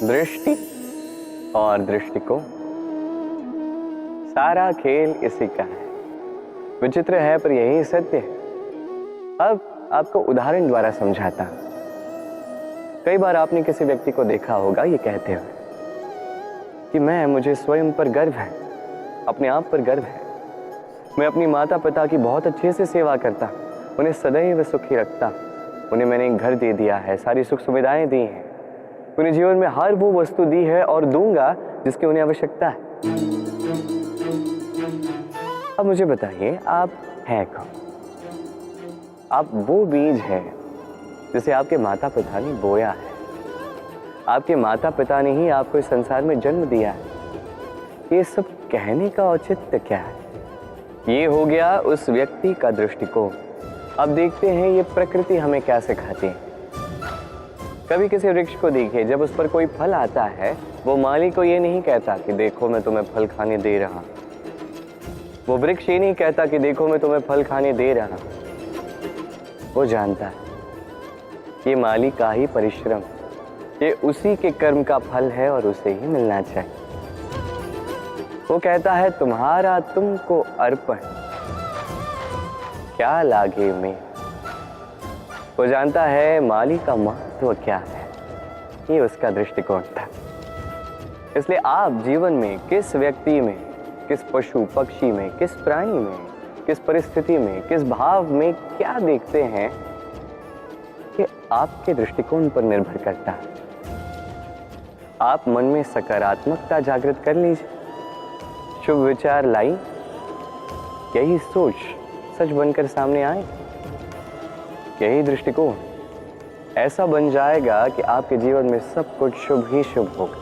दृष्टि और दृष्टिकोण, सारा खेल इसी का है। विचित्र है पर यही सत्य है। अब आपको उदाहरण द्वारा समझाता हूं। कई बार आपने किसी व्यक्ति को देखा होगा ये कहते हुए कि मुझे स्वयं पर गर्व है, अपने आप पर गर्व है। मैं अपनी माता पिता की बहुत अच्छे से सेवा करता, उन्हें सदैव सुखी रखता। उन्हें मैंने एक घर दे दिया है, सारी सुख सुविधाएं दी हैं, उन्हें जीवन में हर वो वस्तु दी है और दूंगा जिसकी उन्हें आवश्यकता है। अब मुझे बताइए, आप हैं कौन? आप वो बीज है जिसे आपके माता पिता ने बोया है। आपके माता पिता ने ही आपको इस संसार में जन्म दिया है। ये सब कहने का औचित्य क्या है? ये हो गया उस व्यक्ति का दृष्टिकोण। अब देखते हैं ये प्रकृति हमें क्या सिखाती है। कभी किसी वृक्ष को देखिए, जब उस पर कोई फल आता है वो माली को ये नहीं कहता कि देखो मैं तुम्हें फल खाने दे रहा। वो वृक्ष ये नहीं कहता कि देखो मैं तुम्हें फल खाने दे रहा। वो जानता है ये माली का ही परिश्रम, ये उसी के कर्म का फल है और उसे ही मिलना चाहिए। वो कहता है तुम्हारा तुमको अर्पण, क्या लागे में। वो जानता है माली का महत्व क्या है। ये उसका दृष्टिकोण था। इसलिए आप जीवन में किस व्यक्ति में, किस पशु पक्षी में, किस प्राणी में, किस परिस्थिति में, किस भाव में क्या देखते हैं, ये आपके दृष्टिकोण पर निर्भर करता है। आप मन में सकारात्मकता जागृत कर लीजिए, शुभ विचार लाई, यही सोच सच बनकर सामने आए। यही दृष्टिकोण ऐसा बन जाएगा कि आपके जीवन में सब कुछ शुभ ही शुभ होगा।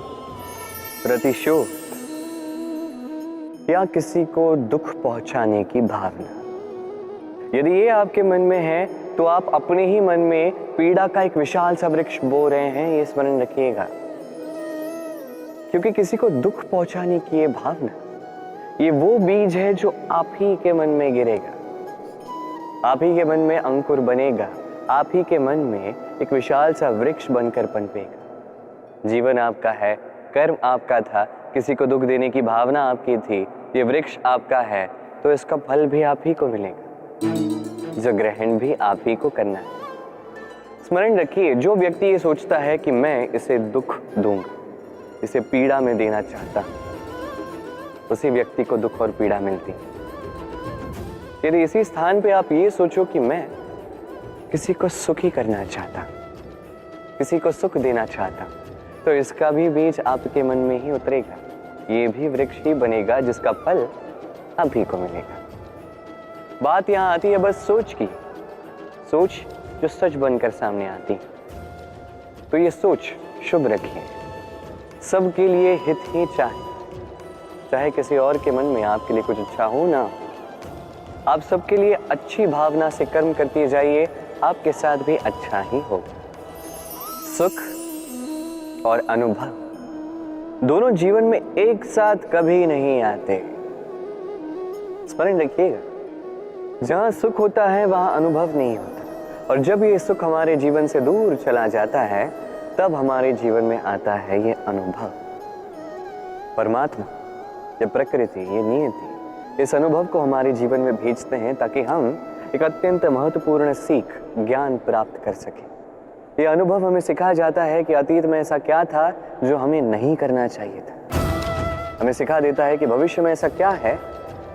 प्रतिशोध या किसी को दुख पहुंचाने की भावना, यदि ये आपके मन में है तो आप अपने ही मन में पीड़ा का एक विशाल सा वृक्ष बो रहे हैं। ये स्मरण रखिएगा, क्योंकि किसी को दुख पहुंचाने की ये भावना, ये वो बीज है जो आप ही के मन में गिरेगा, आप ही के मन में अंकुर बनेगा, आप ही के मन में एक विशाल सा वृक्ष बनकर पनपेगा। जीवन आपका है, कर्म आपका था, किसी को दुख देने की भावना आपकी थी, ये वृक्ष आपका है, तो इसका फल भी आप ही को मिलेगा, जो ग्रहण भी आप ही को करना है। स्मरण रखिए, जो व्यक्ति ये सोचता है कि मैं इसे दुख दूंगा, इसे पीड़ा में देना चाहता, उसी व्यक्ति को दुख और पीड़ा मिलती। यदि इसी स्थान पे आप ये सोचो कि मैं किसी को सुखी करना चाहता, किसी को सुख देना चाहता, तो इसका भी बीज आपके मन में ही उतरेगा। ये भी वृक्ष ही बनेगा जिसका फल आप ही को मिलेगा। बात यहाँ आती है बस सोच की, सोच जो सच बनकर सामने आती। तो ये सोच शुभ रखिए, सबके लिए हित ही चाहे, चाहे किसी और के मन में आपके लिए कुछ अच्छा हो ना। आप सबके लिए अच्छी भावना से कर्म करते जाइए, आपके साथ भी अच्छा ही होगा। सुख और अनुभव दोनों जीवन में एक साथ कभी नहीं आते। स्मरण रखिएगा, जहां सुख होता है वहां अनुभव नहीं होता, और जब ये सुख हमारे जीवन से दूर चला जाता है तब हमारे जीवन में आता है ये अनुभव। परमात्मा, ये प्रकृति, ये नियति इस अनुभव को हमारे जीवन में भेजते हैं ताकि हम एक अत्यंत महत्वपूर्ण सीख, ज्ञान प्राप्त कर सकें। ये अनुभव हमें सिखाया जाता है कि अतीत में ऐसा क्या था जो हमें नहीं करना चाहिए था। हमें सिखा देता है कि भविष्य में ऐसा क्या है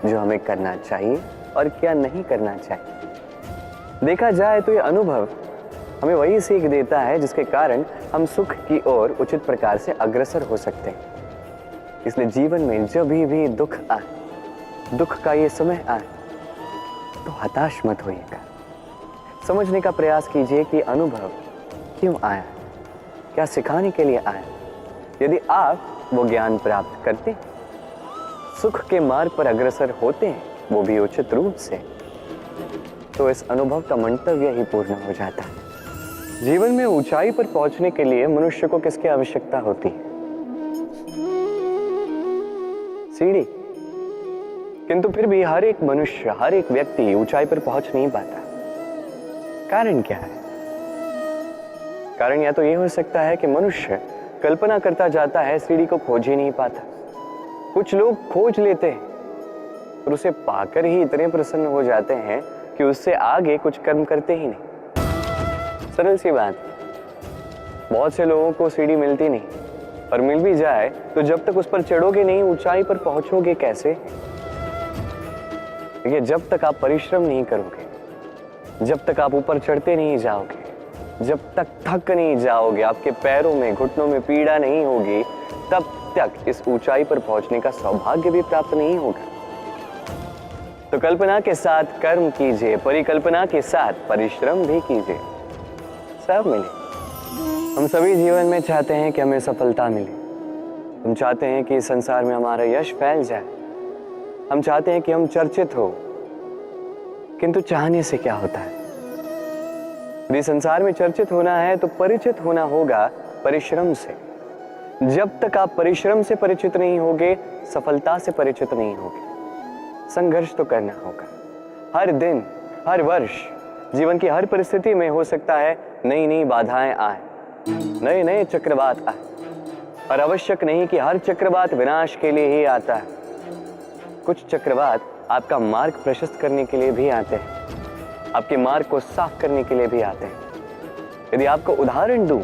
जो हमें करना चाहिए और क्या नहीं करना चाहिए। देखा जाए तो ये अनुभव हमें वही सीख देता है जिसके कारण हम सुख की ओर उचित प्रकार से अग्रसर हो सकते हैं। इसलिए जीवन में जब भी दुख आए, दुख का ये समय आए, तो हताश मत होइएगा। समझने का प्रयास कीजिए कि अनुभव क्यों आया, क्या सिखाने के लिए आया। यदि आप वो ज्ञान प्राप्त करते, सुख के मार्ग पर अग्रसर होते हैं, वो भी उचित रूप से, तो इस अनुभव का मंतव्य ही पूर्ण हो जाता है। जीवन में ऊंचाई पर पहुंचने के लिए मनुष्य को किसकी आवश्यकता होती है? सीढ़ी। किंतु फिर भी हर एक मनुष्य, हर एक व्यक्ति ऊंचाई पर पहुंच नहीं पाता। कारण क्या है? कारण या तो ये हो सकता है कि मनुष्य कल्पना करता जाता है सीढ़ी को खोज ही नहीं पाता। कुछ लोग खोज लेते हैं और उसे पाकर ही इतने प्रसन्न हो जाते हैं कि उससे आगे कुछ कर्म करते ही नहीं। सरल सी बात, बहुत से लोगों को सीढ़ी मिलती नहीं, और मिल भी जाए तो जब तक उस पर चढ़ोगे नहीं ऊंचाई पर पहुंचोगे कैसे? देखिए, जब तक आप परिश्रम नहीं करोगे, जब तक आप ऊपर चढ़ते नहीं जाओगे, जब तक थक नहीं जाओगे, आपके पैरों में घुटनों में पीड़ा नहीं होगी, तब तक इस ऊंचाई पर पहुंचने का सौभाग्य भी प्राप्त नहीं होगा। तो कल्पना के साथ कर्म कीजिए, परिकल्पना के साथ परिश्रम भी कीजिए, सब मिले। हम सभी जीवन में चाहते हैं कि हमें सफलता मिले, हम चाहते हैं कि इस संसार में हमारा यश फैल जाए, हम चाहते हैं कि हम चर्चित हो, किंतु चाहने से क्या होता है? यदि संसार में चर्चित होना है तो परिचित होना होगा परिश्रम से। जब तक आप परिश्रम से परिचित नहीं होगे, सफलता से परिचित नहीं होगे। संघर्ष तो करना होगा, हर दिन, हर वर्ष, जीवन की हर परिस्थिति में हो सकता है नई नई बाधाएं आए, नए नए चक्रवात आए, और आवश्यक नहीं कि हर चक्रवात विनाश के लिए ही आता है। कुछ चक्रवात आपका मार्ग प्रशस्त करने के लिए भी आते हैं, आपके मार्ग को साफ करने के लिए भी आते हैं। यदि आपको उदाहरण दूं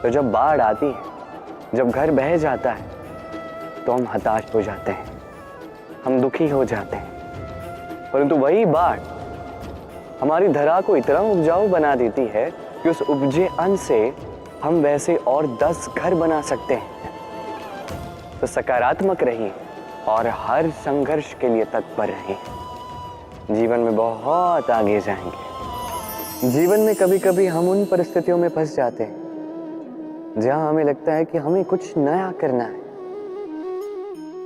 तो जब बाढ़ आती है, जब घर बह जाता है, तो हम हताश हो जाते हैं, हम दुखी हो जाते हैं, परंतु वही बाढ़ हमारी धरा को इतना उपजाऊ बना देती है कि उस उपजे अन्न से हम वैसे और 10 घर बना सकते हैं। तो सकारात्मक रहिए और हर संघर्ष के लिए तत्पर रहिए, जीवन में बहुत आगे जाएंगे। जीवन में कभी कभी हम उन परिस्थितियों में फंस जाते हैं जहां हमें लगता है कि हमें कुछ नया करना है,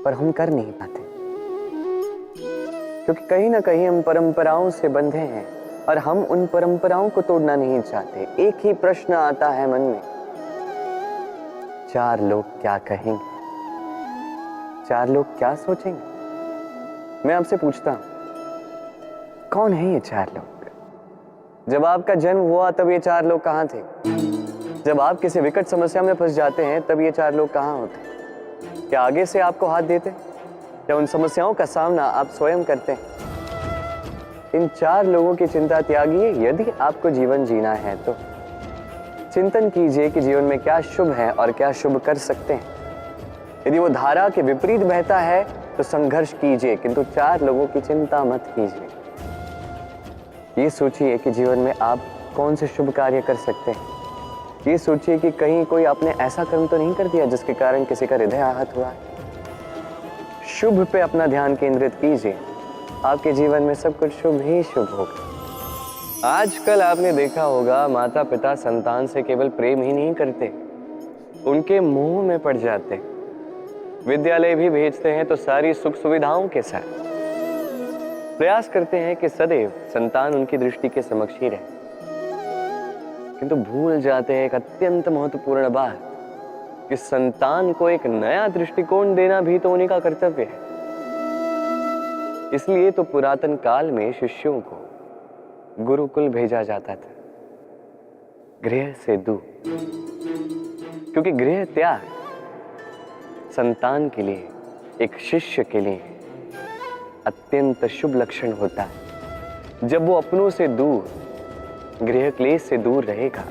पर हम कर नहीं पाते, क्योंकि कहीं ना कहीं हम परंपराओं से बंधे हैं और हम उन परंपराओं को तोड़ना नहीं चाहते। एक ही प्रश्न आता है मन में, 4 लोग क्या कहेंगे, 4 लोग क्या सोचेंगे? मैं आपसे पूछता हूं, कौन है ये 4 लोग? जब आपका जन्म हुआ तब ये 4 लोग कहां थे? जब आप किसी विकट समस्या में फंस जाते हैं तब ये 4 लोग कहां होते? क्या आगे से आपको हाथ देते, या उन समस्याओं का सामना आप स्वयं करते हैं? इन 4 लोगों की चिंता त्यागिए। यदि आपको जीवन जीना है तो चिंतन कीजिए कि जीवन में क्या शुभ है और क्या शुभ कर सकते हैं। यदि वो धारा के विपरीत बहता है तो संघर्ष कीजिए, किंतु 4 लोगों की चिंता मत कीजिए। ये सोचिए कि जीवन में आप कौन से शुभ कार्य कर सकते हैं। ये सोचिए कि कहीं कोई आपने ऐसा कर्म तो नहीं कर दिया जिसके कारण किसी का हृदय आहत हुआ है। शुभ पे अपना ध्यान केंद्रित कीजिए, आपके जीवन में सब कुछ शुभ ही शुभ होगा। आजकल आपने देखा होगा, माता पिता संतान से केवल प्रेम ही नहीं करते, उनके मोह में पड़ जाते। विद्यालय भी भेजते हैं तो सारी सुख सुविधाओं के साथ प्रयास करते हैं कि सदैव संतान उनकी दृष्टि के समक्ष ही रहे, किंतु भूल जाते हैं एक अत्यंत महत्वपूर्ण बात कि संतान को एक नया दृष्टिकोण देना भी तो उन्हीं का कर्तव्य है। इसलिए तो पुरातन काल में शिष्यों को गुरुकुल भेजा जाता था, गृह से दूर, क्योंकि गृह त्याग संतान के लिए, एक शिष्य के लिए अत्यंत शुभ लक्षण होता है। जब वो अपनों से दूर, गृह क्लेश से दूर रहेगा,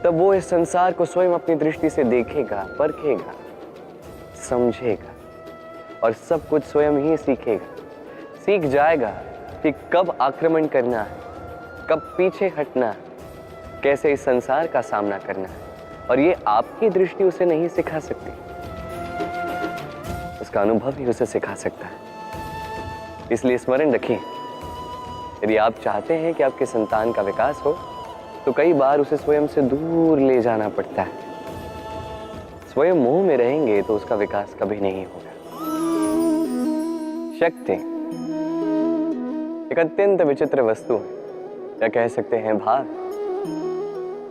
तब वो इस संसार को स्वयं अपनी दृष्टि से देखेगा, परखेगा, समझेगा और सब कुछ स्वयं ही सीखेगा। सीख जाएगा कि कब आक्रमण करना है, कब पीछे हटना है, कैसे इस संसार का सामना करना है, और ये आपकी दृष्टि उसे नहीं सिखा सकती, उसका अनुभव ही उसे सिखा सकता है। इसलिए स्मरण रखिए, यदि आप चाहते हैं कि आपके संतान का विकास हो तो कई बार उसे स्वयं से दूर ले जाना पड़ता है। स्वयं मोह में रहेंगे तो उसका विकास कभी नहीं होगा। शक्ति एक अत्यंत विचित्र वस्तु है, या कह सकते हैं भाव।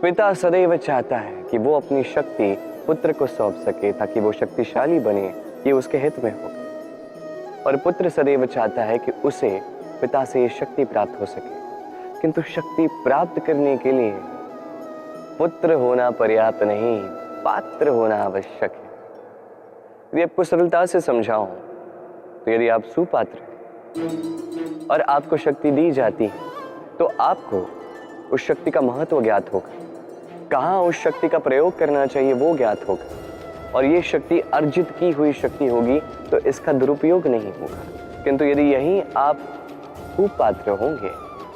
पिता सदैव चाहता है कि वो अपनी शक्ति पुत्र को सौंप सके ताकि वो शक्तिशाली बने, ये उसके हित में हो, और पुत्र सदैव चाहता है कि उसे पिता से ये शक्ति प्राप्त हो सके। किंतु शक्ति प्राप्त करने के लिए पुत्र होना पर्याप्त नहीं, पात्र होना आवश्यक है। यदि आपको सरलता से समझाऊं तो यदि आप सुपात्र हैं और आपको शक्ति दी जाती है तो आपको उस शक्ति का महत्व ज्ञात होगा, कहाँ उस शक्ति का प्रयोग करना चाहिए वो ज्ञात होगा, और ये शक्ति अर्जित की हुई शक्ति होगी तो इसका दुरुपयोग नहीं होगा। किंतु यदि यही आप कुपात्र होंगे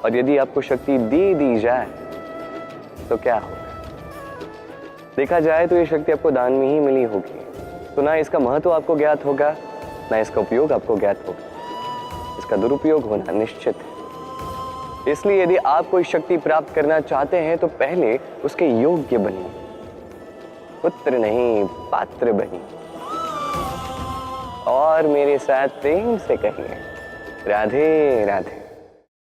और यदि आपको शक्ति दे दी जाए तो क्या होगा? देखा जाए तो ये शक्ति आपको दान में ही मिली होगी, तो ना इसका महत्व आपको ज्ञात होगा, ना इसका उपयोग आपको ज्ञात होगा। इसका दुरुपयोग होना निश्चित है। इसलिए यदि आप कोई शक्ति प्राप्त करना चाहते हैं तो पहले उसके योग्य बनिए, पुत्र नहीं पात्र बनिए। और मेरे साथ प्रेम से कहिए राधे राधे।